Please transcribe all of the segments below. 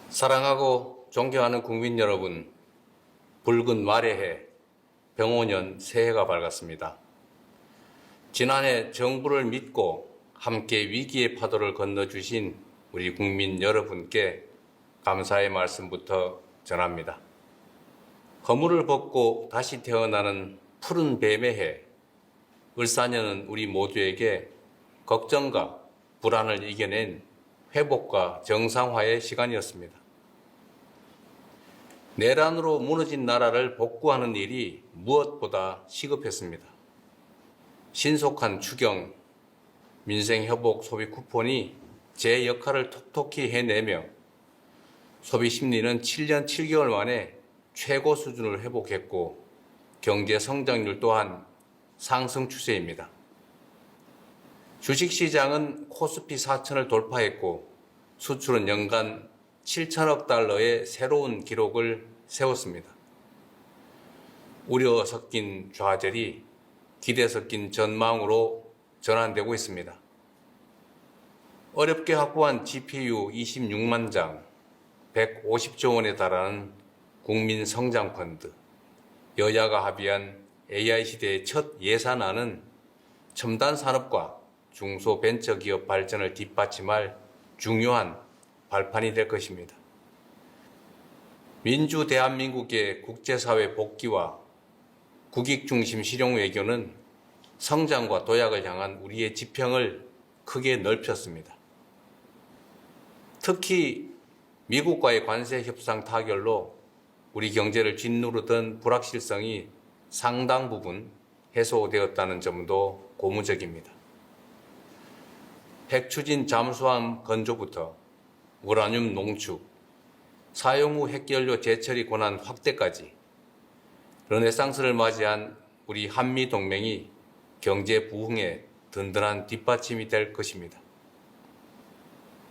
사랑하고 존경하는 국민 여러분, 붉은 말의 해, 병오년 새해가 밝았습니다. 지난해 정부를 믿고 함께 위기의 파도를 건너주신 우리 국민 여러분께 감사의 말씀부터 전합니다. 허물을 벗고 다시 태어나는 푸른 뱀의 해, 을사년은 우리 모두에게 걱정과 불안을 이겨낸 회복과 정상화의 시간이었습니다. 내란으로 무너진 나라를 복구하는 일이 무엇보다 시급했습니다. 신속한 추경, 민생회복 소비 쿠폰이 제 역할을 톡톡히 해내며 소비 심리는 7년 7개월 만에 최고 수준을 회복했고 경제 성장률 또한 상승 추세입니다. 주식시장은 코스피 4천을 돌파했고 수출은 연간 7천억 달러의 새로운 기록을 세웠습니다. 우려 섞인 좌절이 기대 섞인 전망으로 전환되고 있습니다. 어렵게 확보한 GPU 26만 장, 150조 원에 달하는 국민성장펀드, 여야가 합의한 AI 시대의 첫 예산안은 첨단 산업과 중소벤처기업 발전을 뒷받침할 중요한 발판이 될 것입니다. 민주 대한민국의 국제사회 복귀와 국익중심 실용외교는 성장과 도약을 향한 우리의 지평을 크게 넓혔습니다. 특히 미국과의 관세 협상 타결로 우리 경제를 짓누르던 불확실성이 상당 부분 해소되었다는 점도 고무적입니다. 핵추진 잠수함 건조부터 우라늄 농축, 사용 후 핵연료 재처리 권한 확대까지 르네상스를 맞이한 우리 한미동맹이 경제 부흥에 든든한 뒷받침이 될 것입니다.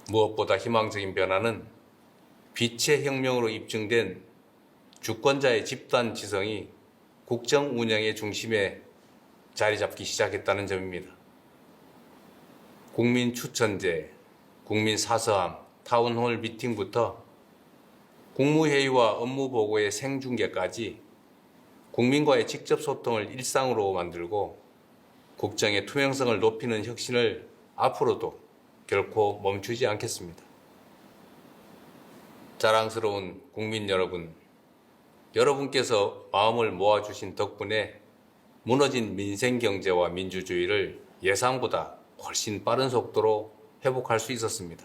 무엇보다 희망적인 변화는 빛의 혁명으로 입증된 주권자의 집단 지성이 국정 운영의 중심에 자리 잡기 시작했다는 점입니다. 국민 추천제, 국민 사서함, 타운홀 미팅부터 국무회의와 업무보고의 생중계까지 국민과의 직접 소통을 일상으로 만들고 국정의 투명성을 높이는 혁신을 앞으로도 결코 멈추지 않겠습니다. 자랑스러운 국민 여러분, 여러분께서 마음을 모아주신 덕분에 무너진 민생경제와 민주주의를 예상보다 훨씬 빠른 속도로 회복할 수 있었습니다.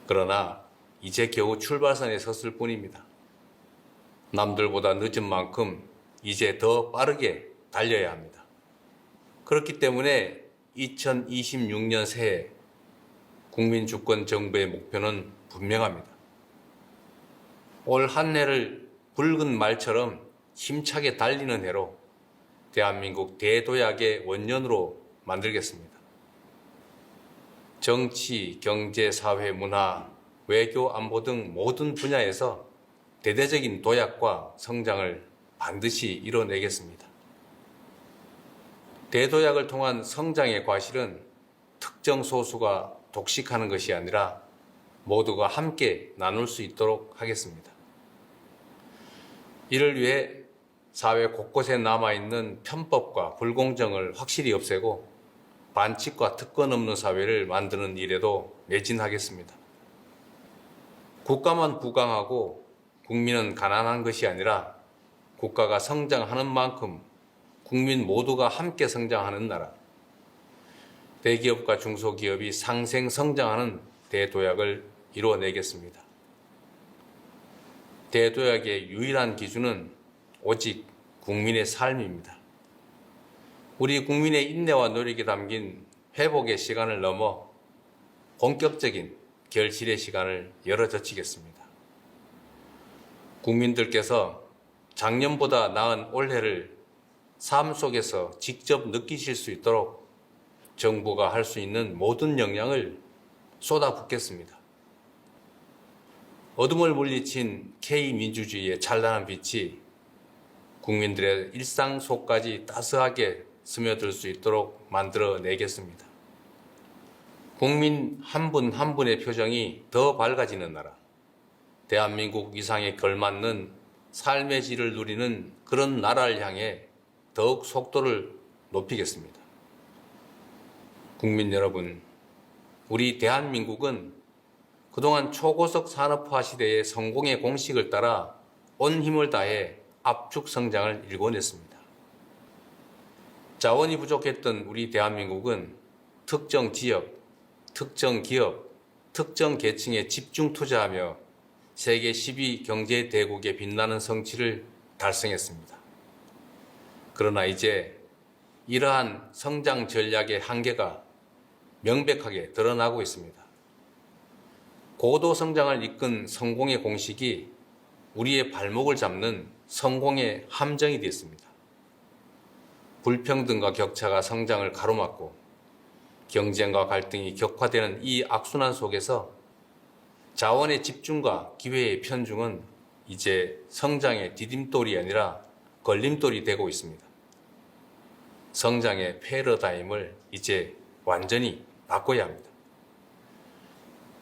그러나 이제 겨우 출발선에 섰을 뿐입니다. 남들보다 늦은 만큼 이제 더 빠르게 달려야 합니다. 그렇기 때문에 2026년 새해 국민주권 정부의 목표는 분명합니다. 올 한 해를 붉은 말처럼 힘차게 달리는 해로 대한민국 대도약의 원년으로 만들겠습니다. 정치, 경제, 사회, 문화, 외교, 안보 등 모든 분야에서 대대적인 도약과 성장을 반드시 이뤄내겠습니다. 대도약을 통한 성장의 과실은 특정 소수가 독식하는 것이 아니라 모두가 함께 나눌 수 있도록 하겠습니다. 이를 위해 사회 곳곳에 남아있는 편법과 불공정을 확실히 없애고 반칙과 특권 없는 사회를 만드는 일에도 매진하겠습니다. 국가만 부강하고 국민은 가난한 것이 아니라 국가가 성장하는 만큼 국민 모두가 함께 성장하는 나라, 대기업과 중소기업이 상생 성장하는 대도약을 이루어내겠습니다. 대도약의 유일한 기준은 오직 국민의 삶입니다. 우리 국민의 인내와 노력이 담긴 회복의 시간을 넘어 본격적인 결실의 시간을 열어젖히겠습니다. 국민들께서 작년보다 나은 올해를 삶 속에서 직접 느끼실 수 있도록 정부가 할 수 있는 모든 역량을 쏟아붓겠습니다. 어둠을 물리친 K민주주의의 찬란한 빛이 국민들의 일상 속까지 따스하게 스며들 수 있도록 만들어내겠습니다. 국민 한 분 한 분의 표정이 더 밝아지는 나라, 대한민국 위상에 걸맞는 삶의 질을 누리는 그런 나라를 향해 더욱 속도를 높이겠습니다. 국민 여러분, 우리 대한민국은 그동안 초고속 산업화 시대의 성공의 공식을 따라 온 힘을 다해 압축 성장을 일궈냈습니다. 자원이 부족했던 우리 대한민국은 특정 지역, 특정 기업, 특정 계층에 집중 투자하며 세계 10위 경제 대국에 빛나는 성취를 달성했습니다. 그러나 이제 이러한 성장 전략의 한계가 명백하게 드러나고 있습니다. 고도 성장을 이끈 성공의 공식이 우리의 발목을 잡는 성공의 함정이 되었습니다. 불평등과 격차가 성장을 가로막고 경쟁과 갈등이 격화되는 이 악순환 속에서 자원의 집중과 기회의 편중은 이제 성장의 디딤돌이 아니라 걸림돌이 되고 있습니다. 성장의 패러다임을 이제 완전히 바꿔야 합니다.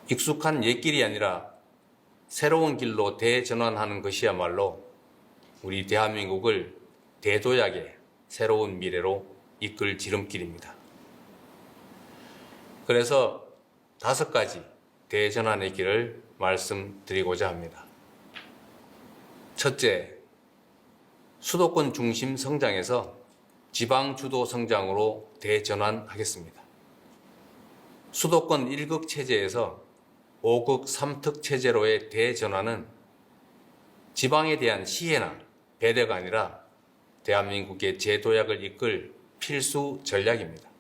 익숙한 옛길이 아니라 새로운 길로 대전환하는 것이야말로 우리 대한민국을 대도약의 새로운 미래로 이끌 지름길입니다. 그래서 5가지 대전환의 길을 말씀드리고자 합니다. 첫째, 수도권 중심 성장에서 지방 주도 성장으로 대전환하겠습니다. 수도권 1극 체제에서 5극 3특 체제로의 대전환은 지방에 대한 시혜나 배려가 아니라 대한민국의 재도약을 이끌 필수 전략입니다.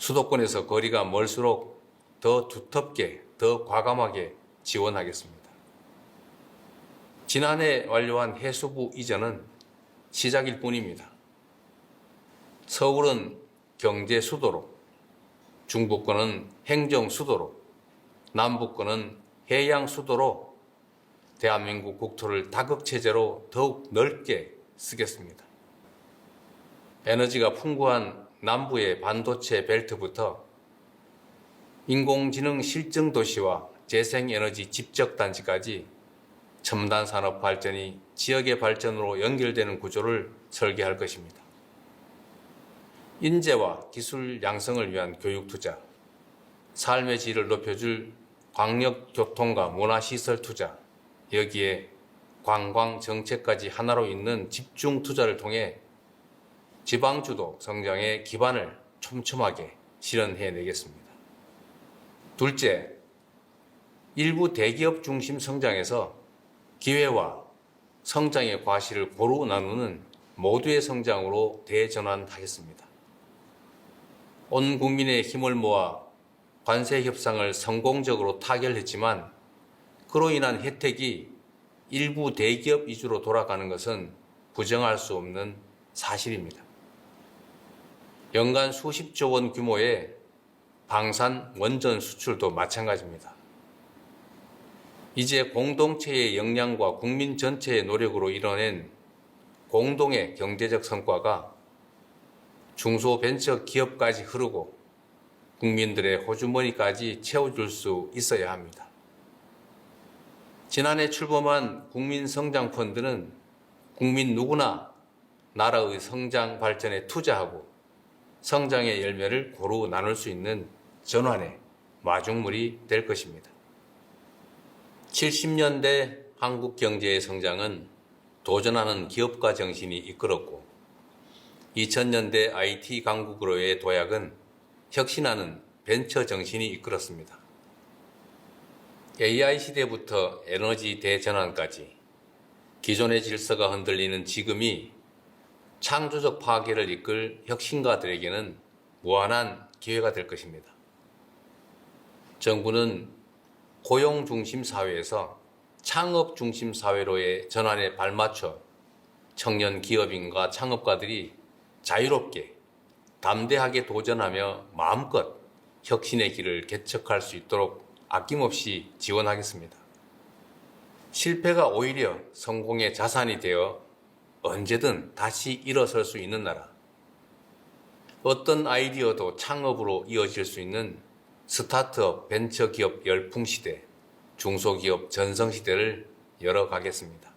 수도권에서 거리가 멀수록 더 두텁게, 더 과감하게 지원하겠습니다. 지난해 완료한 해수부 이전은 시작일 뿐입니다. 서울은 경제 수도로, 중부권은 행정 수도로, 남부권은 해양 수도로 대한민국 국토를 다극체제로 더욱 넓게 쓰겠습니다. 에너지가 풍부한 남부의 반도체 벨트부터 인공지능 실증 도시와 재생에너지 집적단지까지 첨단 산업 발전이 지역의 발전으로 연결되는 구조를 설계할 것입니다. 인재와 기술 양성을 위한 교육 투자, 삶의 질을 높여줄 광역교통과 문화시설 투자, 여기에 관광 정책까지 하나로 잇는 집중 투자를 통해 지방주도 성장의 기반을 촘촘하게 실현해내겠습니다. 둘째, 일부 대기업 중심 성장에서 기회와 성장의 과실을 고루 나누는 모두의 성장으로 대전환하겠습니다. 온 국민의 힘을 모아 관세 협상을 성공적으로 타결했지만 그로 인한 혜택이 일부 대기업 위주로 돌아가는 것은 부정할 수 없는 사실입니다. 연간 수십조 원 규모의 방산 원전 수출도 마찬가지입니다. 이제 공동체의 역량과 국민 전체의 노력으로 이뤄낸 공동의 경제적 성과가 중소벤처 기업까지 흐르고 국민들의 호주머니까지 채워줄 수 있어야 합니다. 지난해 출범한 국민성장펀드는 국민 누구나 나라의 성장 발전에 투자하고 성장의 열매를 고루 나눌 수 있는 전환의 마중물이 될 것입니다. 70년대 한국 경제의 성장은 도전하는 기업가 정신이 이끌었고 2000년대 IT 강국으로의 도약은 혁신하는 벤처 정신이 이끌었습니다. AI 시대부터 에너지 대전환까지 기존의 질서가 흔들리는 지금이 창조적 파괴를 이끌 혁신가들에게는 무한한 기회가 될 것입니다. 정부는 고용 중심 사회에서 창업 중심 사회로의 전환에 발맞춰 청년 기업인과 창업가들이 자유롭게 담대하게 도전하며 마음껏 혁신의 길을 개척할 수 있도록 아낌없이 지원하겠습니다. 실패가 오히려 성공의 자산이 되어 언제든 다시 일어설 수 있는 나라, 어떤 아이디어도 창업으로 이어질 수 있는 스타트업 벤처기업 열풍시대, 중소기업 전성시대를 열어가겠습니다.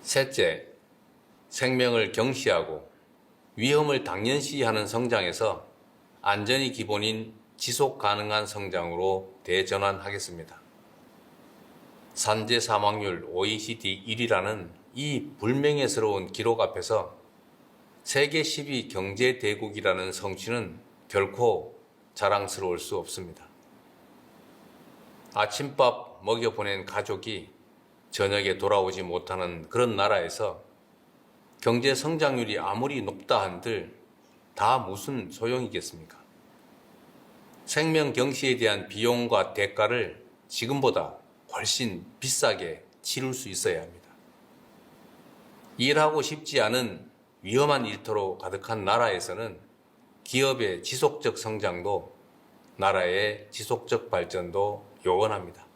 셋째, 생명을 경시하고 위험을 당연시하는 성장에서 안전이 기본인 지속 가능한 성장으로 대전환하겠습니다. 산재 사망률 OECD 1위라는 이 불명예스러운 기록 앞에서 세계 10위 경제 대국이라는 성취는 결코 자랑스러울 수 없습니다. 아침밥 먹여보낸 가족이 저녁에 돌아오지 못하는 그런 나라에서 경제 성장률이 아무리 높다 한들 다 무슨 소용이겠습니까? 생명 경시에 대한 비용과 대가를 지금보다 훨씬 비싸게 치를 수 있어야 합니다. 일하고 싶지 않은 위험한 일터로 가득한 나라에서는 기업의 지속적 성장도 나라의 지속적 발전도 요원합니다.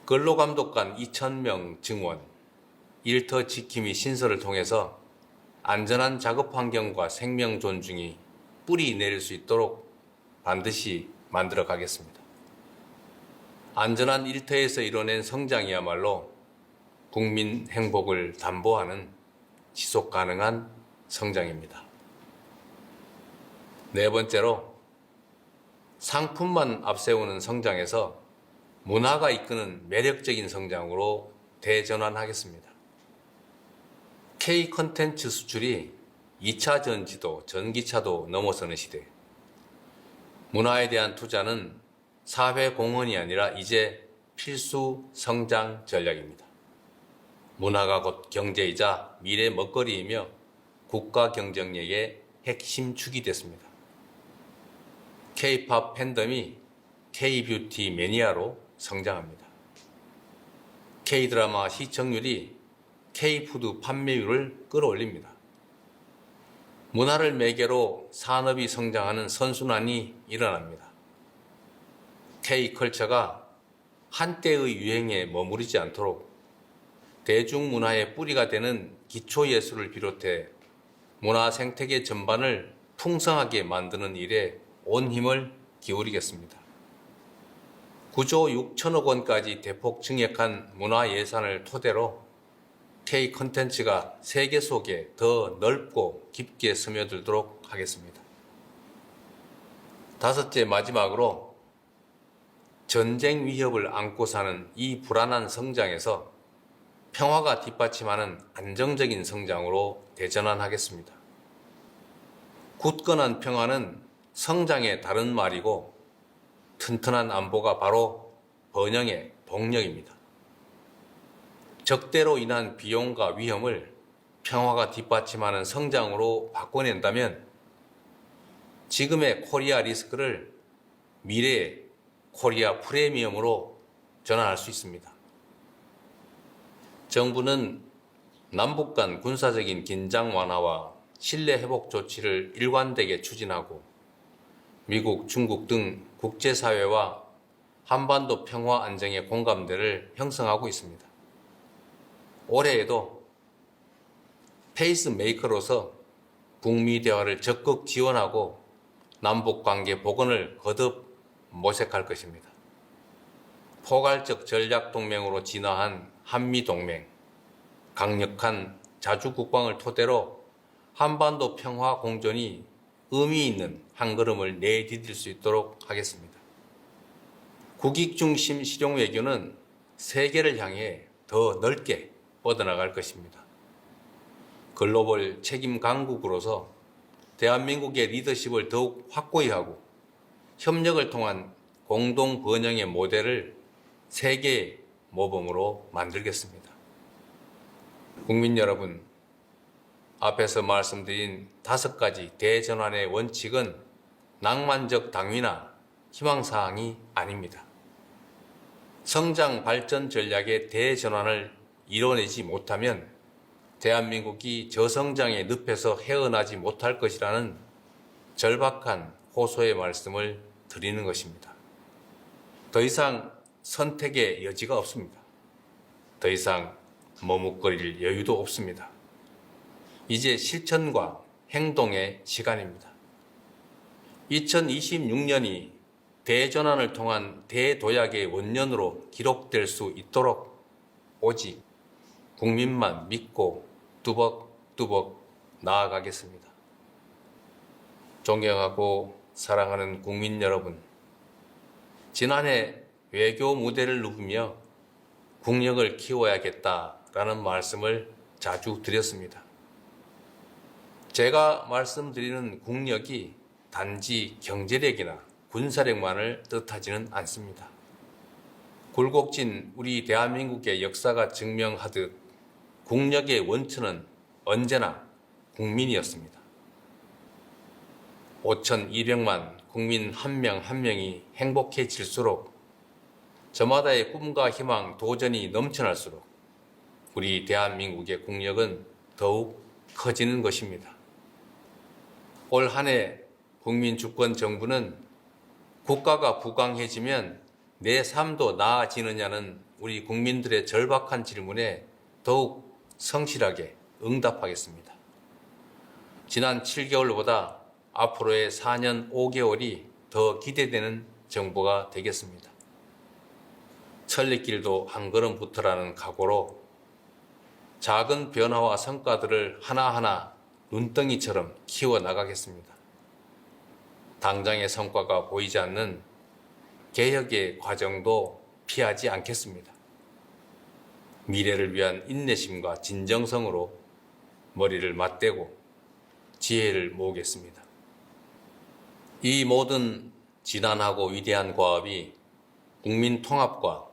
근로감독관 2,000명 증원, 일터 지킴이 신설을 통해서 안전한 작업 환경과 생명 존중이 뿌리 내릴 수 있도록 반드시 만들어 가겠습니다. 안전한 일터에서 이뤄낸 성장이야말로 국민 행복을 담보하는 지속 가능한 성장입니다. 네 번째로, 상품만 앞세우는 성장에서 문화가 이끄는 매력적인 성장으로 대전환하겠습니다. K 콘텐츠 수출이 2차 전지도 전기차도 넘어서는 시대. 문화에 대한 투자는 사회 공헌이 아니라 이제 필수 성장 전략입니다. 문화가 곧 경제이자 미래 먹거리이며 국가 경쟁력의 핵심 축이 됐습니다. K-팝 팬덤이 K-뷰티 매니아로 성장합니다. K-드라마 시청률이 K-푸드 판매율을 끌어올립니다. 문화를 매개로 산업이 성장하는 선순환이 일어납니다. K-컬처가 한때의 유행에 머무르지 않도록 대중문화의 뿌리가 되는 기초예술을 비롯해 문화 생태계 전반을 풍성하게 만드는 일에 온 힘을 기울이겠습니다. 9조 6천억 원까지 대폭 증액한 문화 예산을 토대로 K 콘텐츠가 세계 속에 더 넓고 깊게 스며들도록 하겠습니다. 다섯째, 마지막으로 전쟁 위협을 안고 사는 이 불안한 성장에서 평화가 뒷받침하는 안정적인 성장으로 대전환하겠습니다. 굳건한 평화는 성장의 다른 말이고 튼튼한 안보가 바로 번영의 동력입니다. 적대로 인한 비용과 위험을 평화가 뒷받침하는 성장으로 바꿔낸다면 지금의 코리아 리스크를 미래의 코리아 프리미엄으로 전환할 수 있습니다. 정부는 남북 간 군사적인 긴장 완화와 신뢰 회복 조치를 일관되게 추진하고 미국, 중국 등 국제사회와 한반도 평화 안정의 공감대를 형성하고 있습니다. 올해에도 페이스메이커로서 북미 대화를 적극 지원하고 남북관계 복원을 거듭 모색할 것입니다. 포괄적 전략동맹으로 진화한 한미동맹, 강력한 자주국방을 토대로 한반도 평화 공존이 의미 있는 한 걸음을 내디딜 수 있도록 하겠습니다. 국익중심 실용외교는 세계를 향해 더 넓게 뻗어나갈 것입니다. 글로벌 책임 강국으로서 대한민국의 리더십을 더욱 확고히 하고 협력을 통한 공동 번영의 모델을 세계의 모범으로 만들겠습니다. 국민 여러분, 앞에서 말씀드린 5가지 대전환의 원칙은 낭만적 당위나 희망사항이 아닙니다. 성장 발전 전략의 대전환을 이뤄내지 못하면 대한민국이 저성장의 늪에서 헤어나지 못할 것이라는 절박한 호소의 말씀을 드리는 것입니다. 더 이상 선택의 여지가 없습니다. 더 이상 머뭇거릴 여유도 없습니다. 이제 실천과 행동의 시간입니다. 2026년이 대전환을 통한 대도약의 원년으로 기록될 수 있도록 오직 국민만 믿고 뚜벅뚜벅 나아가겠습니다. 존경하고 사랑하는 국민 여러분, 지난해 외교 무대를 누비며 국력을 키워야겠다라는 말씀을 자주 드렸습니다. 제가 말씀드리는 국력이 단지 경제력이나 군사력만을 뜻하지는 않습니다. 굴곡진 우리 대한민국의 역사가 증명하듯 국력의 원천은 언제나 국민이었습니다. 5,200만 국민 한 명 한 명이 행복해질수록 저마다의 꿈과 희망, 도전이 넘쳐날수록 우리 대한민국의 국력은 더욱 커지는 것입니다. 올 한 해 국민주권정부는 국가가 부강해지면 내 삶도 나아지느냐는 우리 국민들의 절박한 질문에 더욱 성실하게 응답하겠습니다. 지난 7개월보다 앞으로의 4년 5개월이 더 기대되는 정부가 되겠습니다. 천리길도 한 걸음부터라는 각오로 작은 변화와 성과들을 하나하나 눈덩이처럼 키워나가겠습니다. 당장의 성과가 보이지 않는 개혁의 과정도 피하지 않겠습니다. 미래를 위한 인내심과 진정성으로 머리를 맞대고 지혜를 모으겠습니다. 이 모든 지단하고 위대한 과업이 국민 통합과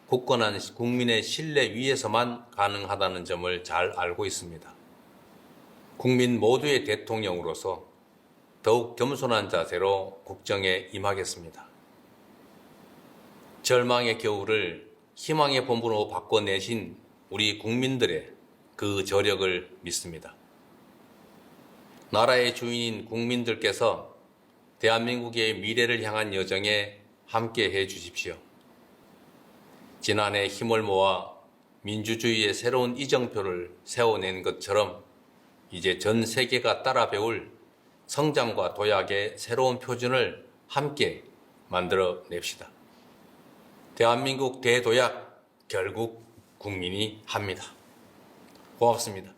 굳건한 국민의 신뢰 위에서만 가능하다는 점을 잘 알고 있습니다. 국민 모두의 대통령으로서 더욱 겸손한 자세로 국정에 임하겠습니다. 절망의 겨울을 희망의 봄으로 바꿔내신 우리 국민들의 그 저력을 믿습니다. 나라의 주인인 국민들께서 대한민국의 미래를 향한 여정에 함께 해 주십시오. 지난해 힘을 모아 민주주의의 새로운 이정표를 세워낸 것처럼 이제 전 세계가 따라 배울 성장과 도약의 새로운 표준을 함께 만들어 냅시다. 대한민국 대도약 결국 국민이 합니다. 고맙습니다.